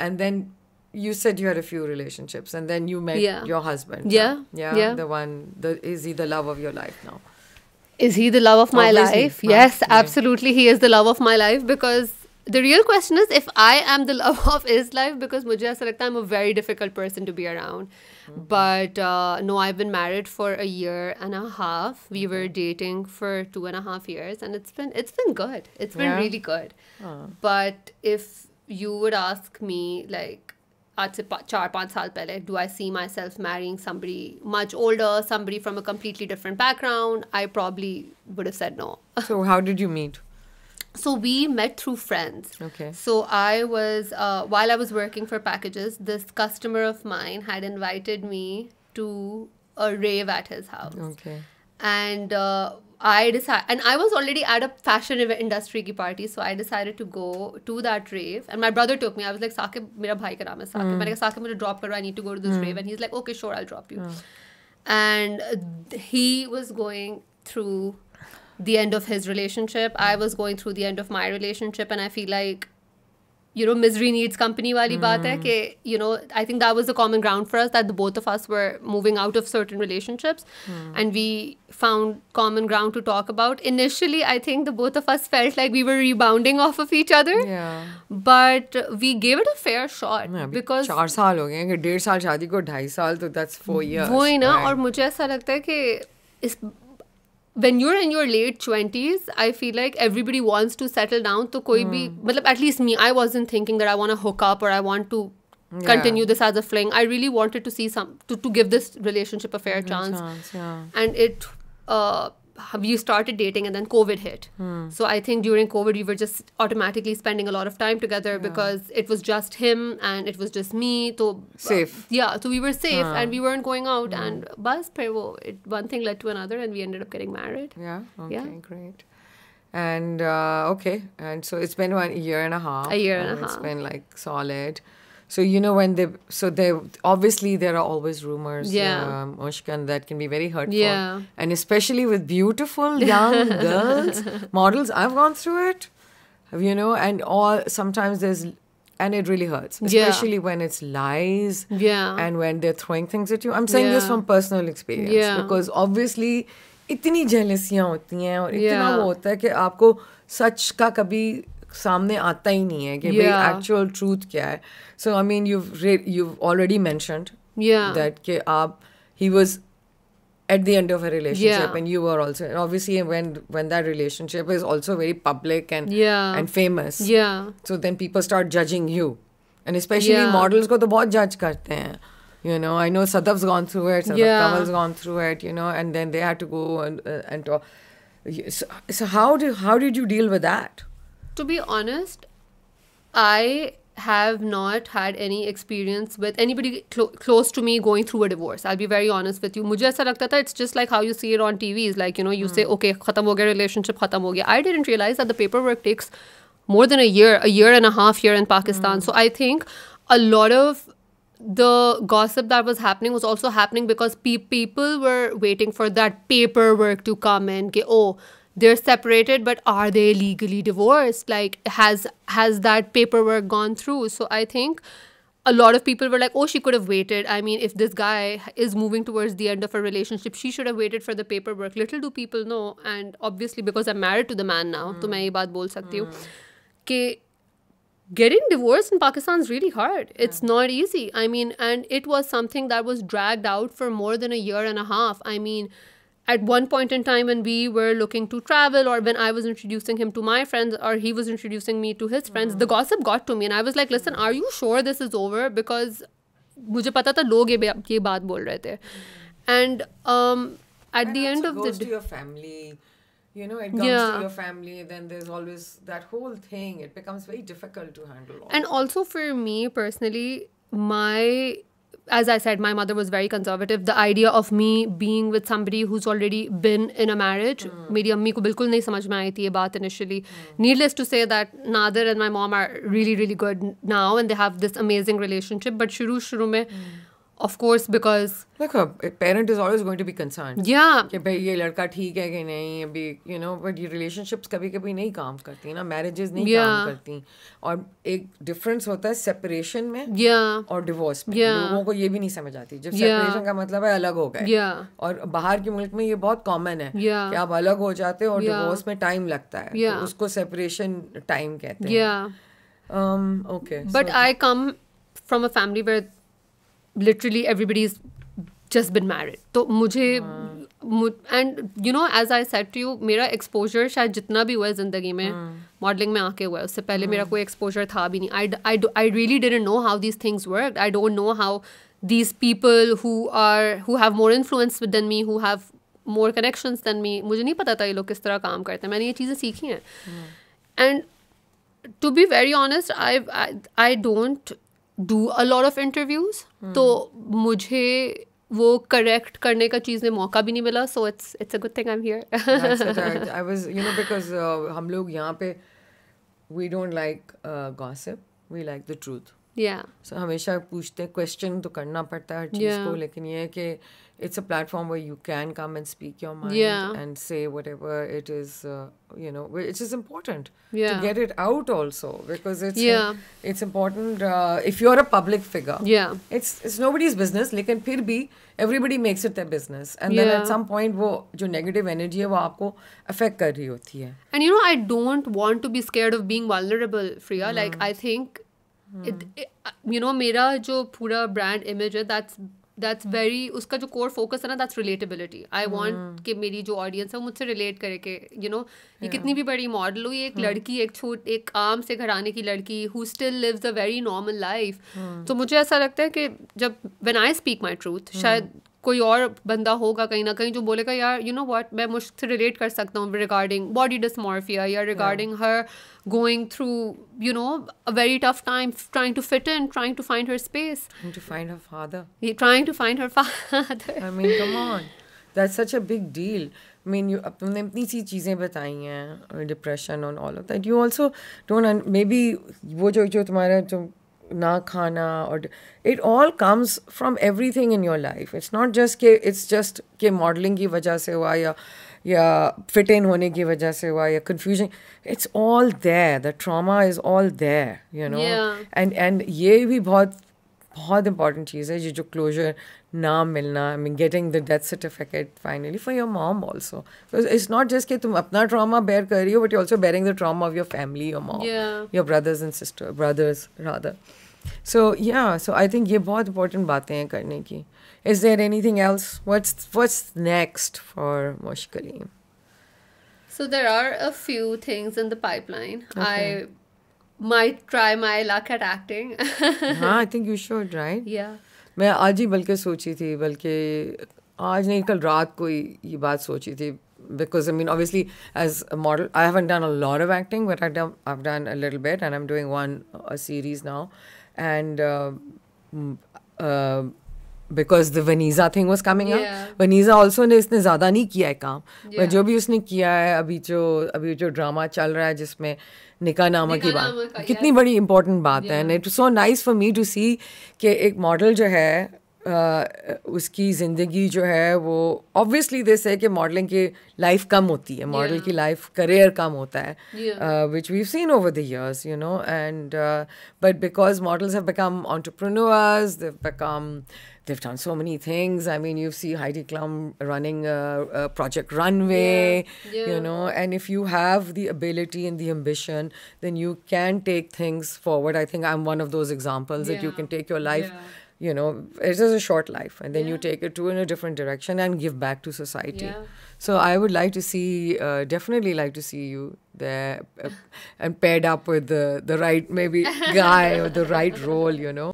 And then you said you had a few relationships, and then you met your husband. Yeah. The one. Is he the love of your life now? Is he the love of my life? Yes, absolutely. He is the love of my life, because the real question is if I am the love of his life, because mujhe aisa lagta I'm a very difficult person to be around. But no, I've been married for a year and a half. We were dating for 2.5 years, and it's been good. It's been really good. But if you would ask me, like, आज से 4-5 साल पहले, do I see myself marrying somebody much older, somebody from a completely different background, I probably would have said no. So how did you meet? So we met through friends. Okay. So I was, while I was working for packages, this customer of mine had invited me to a rave at his house. Okay. And I decided, and I was already at a fashion industry ki party, so I decided to go to that rave. And my brother took me. I was like, Saqib, mera bhai ka naam hai Saqib. Maine kaha, Saqib, mujhe drop karo, I need to go to this rave. And he's like, okay, sure, I'll drop you. And he was going through the end of his relationship. I was going through the end of my relationship, and I feel like, you know, misery needs company wali baat hai ke, you know, I think that was the common ground for us, that the both of us were moving out of certain relationships, and we found common ground to talk about. Initially, I think the both of us felt like we were rebounding off of each other, but we gave it a fair shot, because 4 साल हो गए, 1.5 साल शादी को 2.5 साल, तो that's 4 years. वो ही ना, और मुझे ऐसा लगता है कि when you're in your late 20s, I feel like everybody wants to settle down. So koi bhi, matlab, at least me, I wasn't thinking that I want to hook up or I want to continue this as a fling. I really wanted to see to give this relationship a fair chance. And it, we started dating, and then COVID hit. So I think during COVID, we were just automatically spending a lot of time together, because it was just him and it was just me. So safe. So we were safe, and we weren't going out. And bas, one thing led to another, and we ended up getting married. Great. And okay, and so it's been 1 year and a half. A year and a half. It's been like solid. So, you know, when obviously there are always rumors, Mushk, and that can be very hurtful. Yeah. And especially with beautiful young girls, models, I've gone through it, you know, and sometimes and it really hurts, especially when it's lies and when they're throwing things at you. I'm saying this from personal experience, because obviously इतनी jealousiयाँ होती हैं और इतना वो होता है कि आपको सच का कभी सामने आता ही नहीं है कि भाई actual truth क्या है. So I mean you've already mentioned that कि he was at the end of a relationship and you were also, and obviously when that relationship is also very public and famous, so then people start judging you, and especially models को तो बहुत judge करते हैं. You know, I know Sadaf's gone through it, Kamal's gone through it, you know, and then they had to go and talk. So how did you deal with that? To be honest, I have not had any experience with anybody close to me going through a divorce. I'll be very honest with you. मुझे ऐसा लगता था it's just like how you see it on TV. It's like, you know, you say, okay, ख़त्म हो गया relationship, ख़त्म हो गया. I didn't realize that the paperwork takes more than a year and a half here in Pakistan. So I think a lot of the gossip that was happening was also happening because people were waiting for that paperwork to come in. Ke, oh, they're separated, but are they legally divorced? Like, has that paperwork gone through? So I think a lot of people were like, oh, she could have waited. I mean, if this guy is moving towards the end of a relationship, she should have waited for the paperwork. Little do people know, and obviously because I'm married to the man now, तो मैं ये बात बोल सकती हूँ कि getting divorced in Pakistan is really hard. It's not easy. I mean, and it was something that was dragged out for more than a year and a half. I mean, at one point in time when we were looking to travel, or when I was introducing him to my friends, or he was introducing me to his friends, the gossip got to me, and I was like, listen, are you sure this is over? Because मुझे पता था लोग ये बात बोल रहे थे. And at the end of the day, it goes to your family. You know, it comes to your family, then there's always that whole thing. It becomes very difficult to handle. And also for me personally, as I said, my mother was very conservative. The idea of me being with somebody who's already been in a marriage, मेरी अम्मी को बिल्कुल नहीं समझ में आई थी ये बात initially. Needless to say that Nadir and my mom are really, really good now, and they have this amazing relationship. But शुरू में of course, because look, a parent is always going to be concerned. Yeah. कि भाई ये लड़का ठीक है कि नहीं अभी, you know, but ये relationships कभी-कभी नहीं काम करती ना, marriages नहीं काम करती, और एक difference होता है separation में और divorce में. लोगों को ये भी नहीं समझ आती. जब separation का मतलब है अलग हो गए, और बाहर के मुल्क में ये बहुत common है कि आप अलग हो जाते हो और divorce में time लगता है, तो उसको separation time कहते हैं. Okay. But I come from a family where literally everybody's just been married. तो मुझे and you know, as I said to you, मेरा exposure शायद जितना भी हुआ है ज़िंदगी में modeling में आके हुआ है, उससे पहले मेरा कोई exposure था भी नहीं. I really didn't know how these things worked. I don't know how these people who have more influence than me, who have more connections than me, मुझे नहीं पता था ये लोग किस तरह काम करते हैं. मैंने ये चीज़ें सीखी हैं. And to be very honest, I don't do a lot of interviews. तो मुझे वो correct करने का चीज़ में मौका भी नहीं मिला. So it's a good thing I'm here. That's it. I was, you know, because हम लोग यहाँ पे we don't like gossip. We like the truth. Yeah. So हमेशा पूछते हैं, question तो करना पड़ता है हर चीज़ को, लेकिन ये है कि it's a platform where you can come and speak your mind and say whatever it is, you know, which is important to get it out also, because it's important if you're a public figure. It's nobody's business, लेकिन फिर भी everybody makes it their business, and then at some point वो जो negative energy है वो आपको affect कर रही होती है. And you know, I don't want to be scared of being vulnerable, Priya. Like I think you know, मेरा जो पूरा brand image है, that's very, उसका जो core focus है ना, that's relatability. I want कि मेरी जो audience है वो मुझसे relate करे कि you know, ये कितनी भी बड़ी model हो, ये एक लड़की, एक आम से घराने की लड़की who still lives a very normal life. तो मुझे ऐसा लगता है कि जब when I speak my truth, शायद कोई और बंदा होगा कहीं ना कहीं जो बोलेगा यार you know what, मैं मुझसे relate कर सकता हूँ regarding body dysmorphia या regarding her going through, you know, a very tough time trying to fit in, trying to find her space. Trying to find her father. Trying to find her father. I mean, come on. That's such a big deal. I mean, तुमने इतनी सी चीज़ें बताई हैं, depression and all of that. You also don't, maybe वो जो तुम्हारा जो ना खाना, और it all comes from everything in your life. It's not just कि modeling की वजह से हुआ या fit in होने की वजह से हुआ या confusion. It's all there. The trauma is all there, you know. And ये भी बहुत important चीज़ है, ये जो closure ना मिलना. I mean, getting the death certificate finally for your mom also. Because it's not just कि तुम अपना trauma bear कर रही हो, but you're also bearing the trauma of your family, your mom, your brothers rather. So I think ये बहुत important बातें हैं करने की. Is there anything else? What's next for Mushk Kaleem? So there are a few things in the pipeline. Okay. I might try my luck at acting. I think you should, right? Yeah. मैं आज ही बल्कि सोची थी, बल्कि आज नहीं कल रात को ये बात सोची थी, because I mean obviously as a model I haven't done a lot of acting, but I've done a little bit, and I'm doing a series now, and because the Vaniza thing was coming up. Vaniza also ने इसने ज़्यादा नहीं किया है काम, but जो भी उसने किया है अभी जो ड्रामा चल रहा है जिसमें निकाह नामा की बात कितनी बड़ी important बात है, and it's so nice for me to see कि एक model जो है उसकी ज़िंदगी जो है वो obviously they say कि modeling की life कम होती है, model की life career कम होता है, which we've seen over the years, you know, and but because models have become entrepreneurs, they've done so many things. I mean, you see Heidi Klum running a Project Runway, you know, and if you have the ability and the ambition, then you can take things forward. I think I'm one of those examples that you can take your life, you know, it is a short life, and then you take it in a different direction and give back to society. So I would like to see, definitely like to see you there and paired up with the right maybe guy or the right role, you know.